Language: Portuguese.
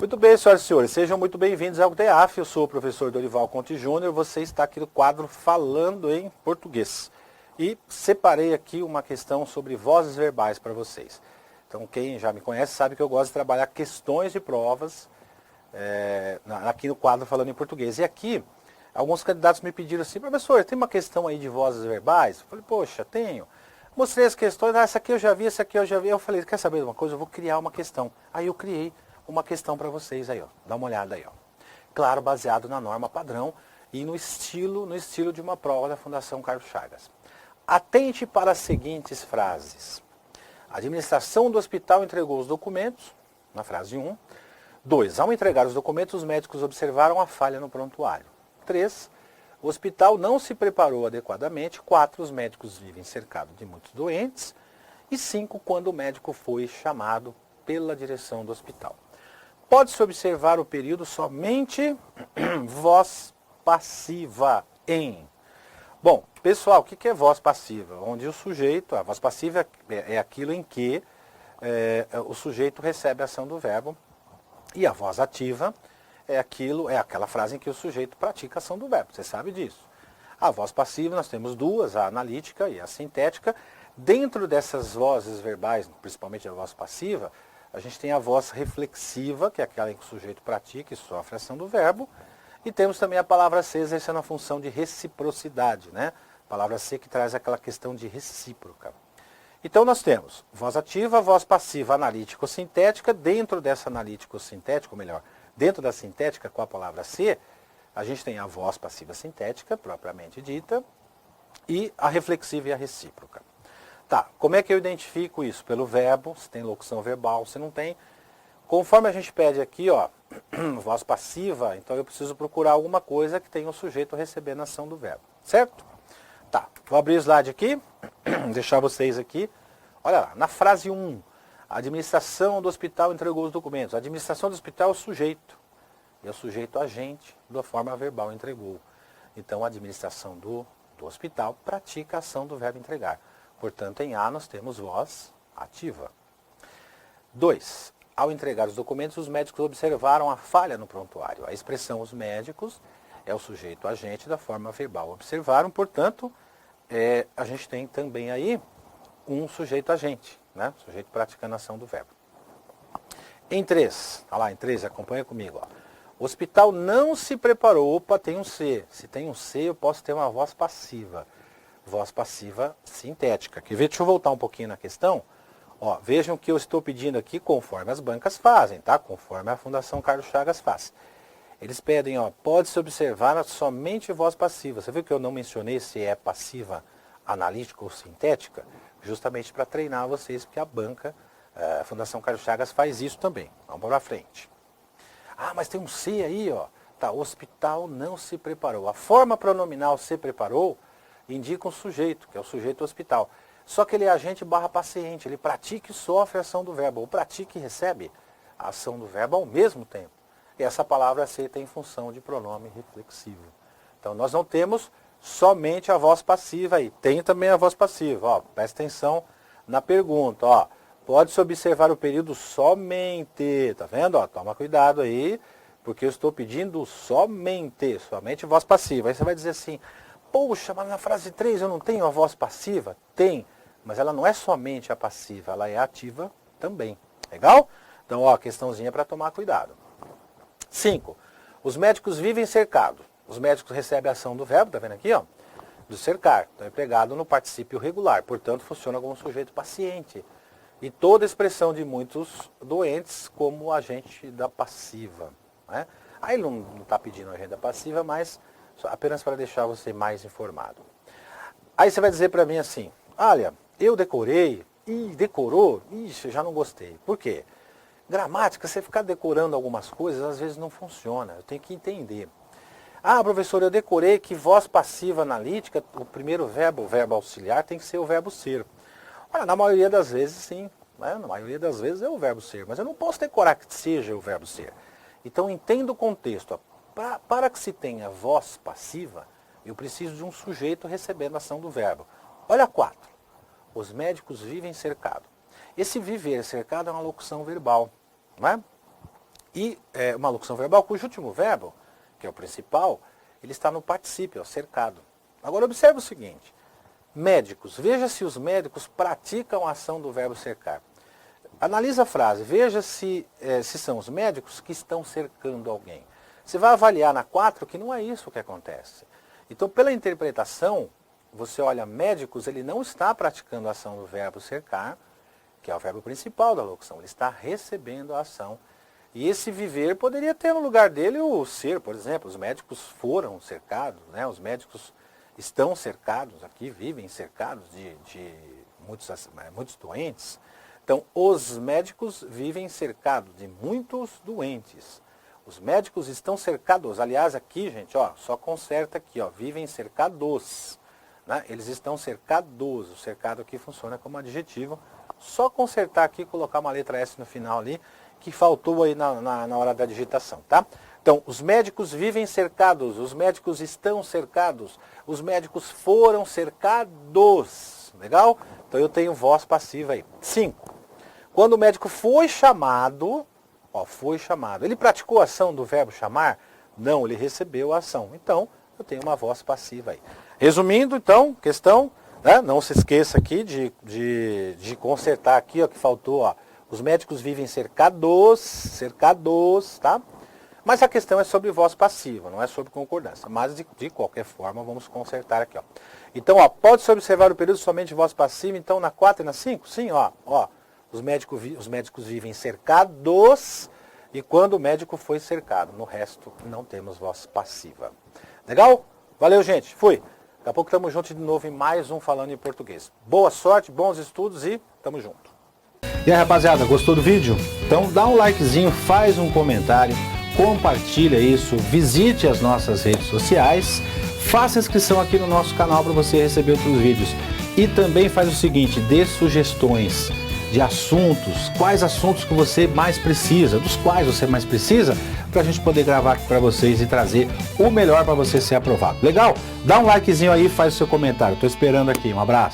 Muito bem, senhoras e senhores, sejam muito bem-vindos ao DEAF. Eu sou o professor Dorival Conte Júnior. Você está aqui no quadro Falando em Português. E separei aqui uma questão sobre vozes verbais para vocês. Então, quem já me conhece sabe que eu gosto de trabalhar questões de provas aqui no quadro Falando em Português. E aqui, alguns candidatos me pediram assim: professor, tem uma questão aí de vozes verbais? Eu falei, poxa, tenho. Mostrei as questões, essa aqui eu já vi, essa aqui eu já vi. Eu falei, quer saber de uma coisa? Eu vou criar uma questão. Aí eu criei uma questão para vocês aí, ó. Dá uma olhada aí, ó. Claro, baseado na norma padrão e no estilo de uma prova da Fundação Carlos Chagas. Atente para as seguintes frases. A administração do hospital entregou os documentos, na frase 1. 2. Ao entregar os documentos, os médicos observaram a falha no prontuário. 3. O hospital não se preparou adequadamente. 4. Os médicos vivem cercados de muitos doentes. E 5. Quando o médico foi chamado pela direção do hospital. Pode-se observar o período somente voz passiva em. Bom, pessoal, o que é voz passiva? Onde o sujeito, a voz passiva é aquilo em que o sujeito recebe a ação do verbo, e a voz ativa é aquela frase em que o sujeito pratica a ação do verbo. Você sabe disso. A voz passiva nós temos duas, a analítica e a sintética. Dentro dessas vozes verbais, principalmente a voz passiva, a gente tem a voz reflexiva, que é aquela em que o sujeito pratica e sofre a ação do verbo. E temos também a palavra ser exercendo a função de reciprocidade, né? A palavra ser que traz aquela questão de recíproca. Então nós temos voz ativa, voz passiva, analítico-sintética. Dentro dessa analítico-sintética, ou melhor, dentro da sintética com a palavra ser, a gente tem a voz passiva sintética, propriamente dita, e a reflexiva e a recíproca. Tá, como é que eu identifico isso? Pelo verbo, se tem locução verbal, se não tem. Conforme a gente pede aqui, ó, voz passiva, então eu preciso procurar alguma coisa que tenha o sujeito recebendo a ação do verbo, certo? Tá, vou abrir o slide aqui, deixar vocês aqui. Olha lá, na frase 1, a administração do hospital entregou os documentos. A administração do hospital é o sujeito, e é o sujeito agente, da forma verbal entregou. Então a administração do hospital pratica a ação do verbo entregar. Portanto, em A nós temos voz ativa. 2. Ao entregar os documentos, os médicos observaram a falha no prontuário. A expressão os médicos é o sujeito agente da forma verbal. Observaram, portanto, a gente tem também aí um sujeito agente, né? Sujeito praticando a ação do verbo. Em 3, olha lá, em 3, acompanha comigo. Ó. O hospital não se preparou. Opa, tem um C. Se tem um C, eu posso ter uma voz passiva. Voz passiva sintética. Quer ver? Deixa eu voltar um pouquinho na questão. Ó, vejam que eu estou pedindo aqui conforme as bancas fazem, tá? Conforme a Fundação Carlos Chagas faz. Eles pedem, ó, pode-se observar somente voz passiva. Você viu que eu não mencionei se é passiva analítica ou sintética? Justamente para treinar vocês, porque a banca, a Fundação Carlos Chagas faz isso também. Vamos para frente. Ah, mas tem um C aí, ó. Tá, o hospital não se preparou. A forma pronominal se preparou indica um sujeito, que é o sujeito do hospital. Só que ele é agente barra paciente, ele pratica e sofre a ação do verbo, ou pratica e recebe a ação do verbo ao mesmo tempo. E essa palavra ser tem função de pronome reflexivo. Então nós não temos somente a voz passiva aí, tem também a voz passiva. Ó, presta atenção na pergunta, ó. Pode-se observar o período somente, tá vendo? Ó, toma cuidado aí, porque eu estou pedindo somente voz passiva. Aí você vai dizer assim: poxa, mas na frase 3 eu não tenho a voz passiva? Tem, mas ela não é somente a passiva, ela é ativa também. Legal? Então, ó, questãozinha para tomar cuidado. 5. Os médicos vivem cercados. Os médicos recebem a ação do verbo, tá vendo aqui, ó? Do cercar. Então, é empregado no particípio regular. Portanto, funciona como sujeito paciente. E toda expressão de muitos doentes como agente da passiva. Né? Aí ele não está pedindo agente da passiva, mas apenas para deixar você mais informado. Aí você vai dizer para mim assim: olha, eu decorei, e decorou, ixi, já não gostei. Por quê? Gramática, você ficar decorando algumas coisas, às vezes não funciona, eu tenho que entender. Ah, professor, eu decorei que voz passiva analítica, o primeiro verbo, o verbo auxiliar, tem que ser o verbo ser. Olha, na maioria das vezes sim, né? Na maioria das vezes é o verbo ser, mas eu não posso decorar que seja o verbo ser. Então entenda o contexto. Para que se tenha voz passiva, eu preciso de um sujeito recebendo a ação do verbo. Olha 4. Os médicos vivem cercados. Esse viver cercado é uma locução verbal, não é? E uma locução verbal cujo último verbo, que é o principal, ele está no particípio, é cercado. Agora observe o seguinte, médicos, veja se os médicos praticam a ação do verbo cercar. Analisa a frase, veja se são os médicos que estão cercando alguém. Você vai avaliar na 4 que não é isso que acontece. Então, pela interpretação, você olha, médicos, ele não está praticando a ação do verbo cercar, que é o verbo principal da locução, ele está recebendo a ação. E esse viver poderia ter no lugar dele o ser, por exemplo, os médicos foram cercados, né? Os médicos estão cercados aqui, vivem cercados de muitos doentes. Então, os médicos vivem cercados de muitos doentes. Os médicos estão cercados, aliás, aqui, gente, ó, só conserta aqui, ó, vivem cercados. Né? Eles estão cercados, o cercado aqui funciona como adjetivo. Só consertar aqui, colocar uma letra S no final ali, que faltou aí na hora da digitação, tá? Então, os médicos vivem cercados, os médicos estão cercados, os médicos foram cercados, legal? Então eu tenho voz passiva aí. 5. Quando o médico foi chamado, ó, foi chamado, ele praticou a ação do verbo chamar? Não, ele recebeu a ação. Então, eu tenho uma voz passiva aí. Resumindo, então, questão, né? Não se esqueça aqui de consertar aqui, ó, que faltou, ó. Os médicos vivem cercados, tá? Mas a questão é sobre voz passiva, não é sobre concordância. Mas, de qualquer forma, vamos consertar aqui, ó. Então, ó, pode-se observar o período somente de voz passiva, então, na 4 e na 5? Sim, ó. Os médicos vivem cercados e quando o médico foi cercado. No resto, não temos voz passiva. Legal? Valeu, gente. Fui. Daqui a pouco estamos juntos de novo em mais um Falando em Português. Boa sorte, bons estudos e tamo junto. E aí, rapaziada, gostou do vídeo? Então dá um likezinho, faz um comentário, compartilha isso, visite as nossas redes sociais, faça inscrição aqui no nosso canal para você receber outros vídeos. E também faz o seguinte, dê sugestões de assuntos, quais assuntos que você mais precisa, dos quais você mais precisa, para a gente poder gravar aqui para vocês e trazer o melhor para você ser aprovado. Legal? Dá um likezinho aí e faz o seu comentário. Estou esperando aqui. Um abraço.